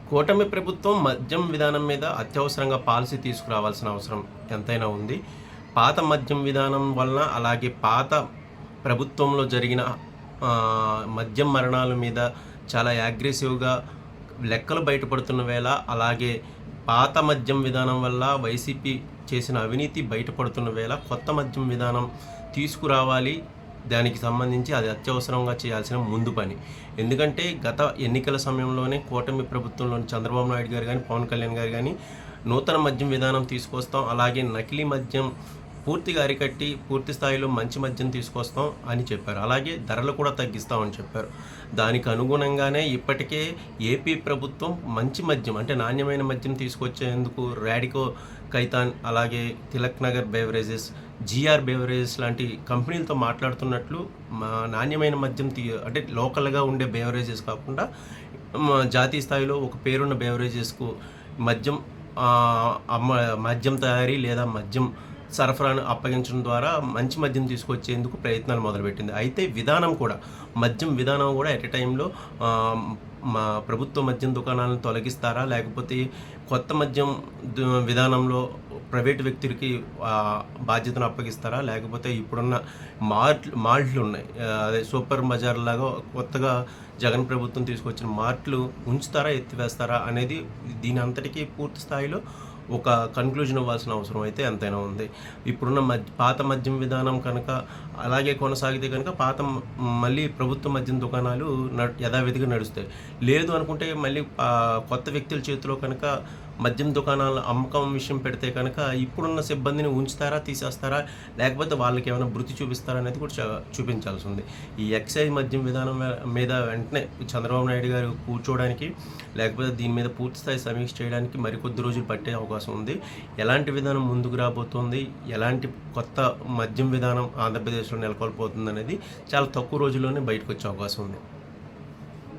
కూటమి ప్రభుత్వం మద్యం విధానం మీద అత్యవసరంగా పాలసీ తీసుకురావాల్సిన అవసరం ఎంతైనా ఉంది. పాత మద్యం విధానం వలన అలాగే పాత ప్రభుత్వంలో జరిగిన మద్యం మరణాల మీద చాలా అగ్రెసివ్‌గా లెక్కలు బయటపడుతున్న వేళ, అలాగే పాత మద్యం విధానం వల్ల వైసీపీ చేసిన అవినీతి బయటపడుతున్న వేళ కొత్త మద్యం విధానం తీసుకురావాలి. దానికి సంబంధించి అది అత్యవసరంగా చేయాల్సిన ముందు పని. ఎందుకంటే గత ఎన్నికల సమయంలోనే కూటమి ప్రభుత్వంలోని చంద్రబాబు నాయుడు గారు కానీ, పవన్ కళ్యాణ్ గారు కానీ నూతన మద్యం విధానం తీసుకొస్తాం, అలాగే నకిలీ మద్యం పూర్తిగా అరికట్టి పూర్తి స్థాయిలో మంచి మద్యం తీసుకొస్తాం అని చెప్పారు. అలాగే ధరలు కూడా తగ్గిస్తామని చెప్పారు. దానికి అనుగుణంగానే ఇప్పటికే ఏపీ ప్రభుత్వం మంచి మద్యం అంటే నాణ్యమైన మద్యం తీసుకొచ్చేందుకు రాడికో ఖైతాన్, అలాగే Tilak Nagar beverages, GR beverages లాంటి కంపెనీలతో మాట్లాడుతున్నట్లు నాణ్యమైన మద్యం అంటే లోకల్గా ఉండే బెవరేజెస్ కాకుండా జాతీయ స్థాయిలో ఒక పేరున్న బెవరేజెస్కు మద్యం మద్యం తయారీ లేదా మద్యం సరఫరాను అప్పగించడం ద్వారా మంచి మద్యం తీసుకొచ్చేందుకు ప్రయత్నాలు మొదలుపెట్టింది. అయితే మద్యం విధానం కూడా ఎట్ ఎ టైంలో మా ప్రభుత్వ మద్యం దుకాణాలను తొలగిస్తారా, లేకపోతే కొత్త మద్యం విధానంలో ప్రైవేటు వ్యక్తులకి బాధ్యతను అప్పగిస్తారా, లేకపోతే ఇప్పుడున్న మాల్ట్లు ఉన్నాయి, అదే సూపర్ బజార్ లాగా కొత్తగా జగన్ ప్రభుత్వం తీసుకొచ్చిన మార్ట్లు ఉంచుతారా, ఎత్తివేస్తారా అనేది దీని అంతటికీ పూర్తి స్థాయిలో ఒక కన్క్లూజన్ ఇవ్వాల్సిన అవసరం అయితే ఎంతైనా ఉంది. ఇప్పుడున్న పాత మద్యం విధానం కనుక అలాగే కొనసాగితే కనుక మళ్ళీ ప్రభుత్వ మద్యం దుకాణాలు యథావిధిగా నడుస్తాయి. లేదు అనుకుంటే మళ్ళీ కొత్త వ్యక్తుల చేతిలో కనుక మద్యం దుకాణాల అమ్మకం విషయం పెడితే కనుక ఇప్పుడున్న సిబ్బందిని ఉంచుతారా, తీసేస్తారా, లేకపోతే వాళ్ళకి ఏమైనా భృతి చూపిస్తారా అనేది కూడా చూపించాల్సి ఉంది. ఈ ఎక్సైజ్ మద్యం విధానం మీద వెంటనే చంద్రబాబు నాయుడు గారు కూర్చోవడానికి, లేకపోతే దీని మీద పూర్తిస్థాయి సమీక్ష చేయడానికి మరికొద్ది రోజులు పట్టే అవకాశం ఉంది. ఎలాంటి విధానం ముందుకు రాబోతోంది, ఎలాంటి కొత్త మద్యం విధానం ఆంధ్రప్రదేశ్లో నెలకొల్పోతుంది అనేది చాలా తక్కువ రోజుల్లోనే బయటకు వచ్చే అవకాశం ఉంది.